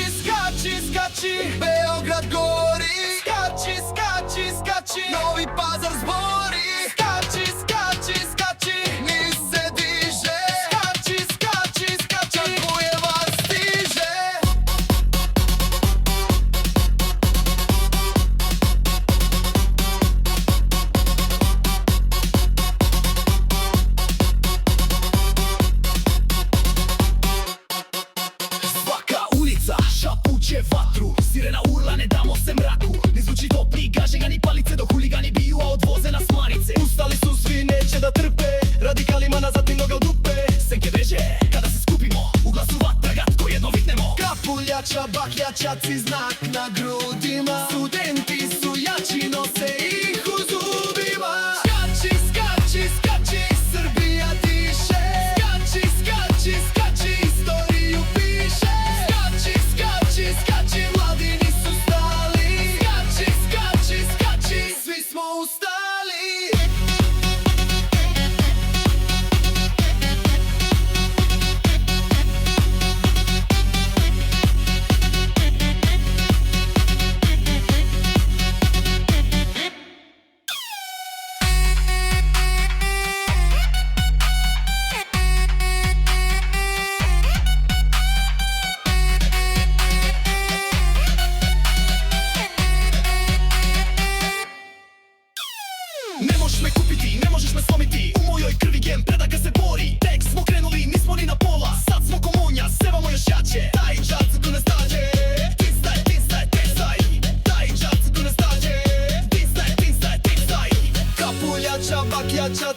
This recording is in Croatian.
skači, Beograd gori. Skači, skači, skači, Novi Pazar zbori. Skači, skači, skači, Niš se diže. Skači, skači, skači, Bujevac stiže. Svaka ulica šapuće vatru, sirena urla, ne damo se mraku. Ne zvuči topli, gaže ga ni palice, dok huligani biju, a odvoze nas marice. Ustali su svi, neće da trpe, radikalima nazad ni noga u dupe. Senke veže, kada se skupimo, u glasu vatra gatko jedno viknemo. Kapuljača, bakljačaci, znak na grudima. Studenti su jači, nose ih u zubima. Skači, skači, skači, Srbija diše. Skači, skači, skači, istoriju piše. Skači, skači, skači, mladi nisu stali. Skači, skači, skači, svi smo ustali. Ne možeš me kupiti, ne možeš me slomiti. U mojoj krvi gen predaka se bori. Tek smo krenuli, nismo ni na pola. Sad smo komunja, sevamo još jače. Taj džad se tu ne stađe. Tistaj, tistaj, tistaj. Taj džad se tu ne stađe. Tistaj, tistaj, tistaj. Kapuljača, bakljača,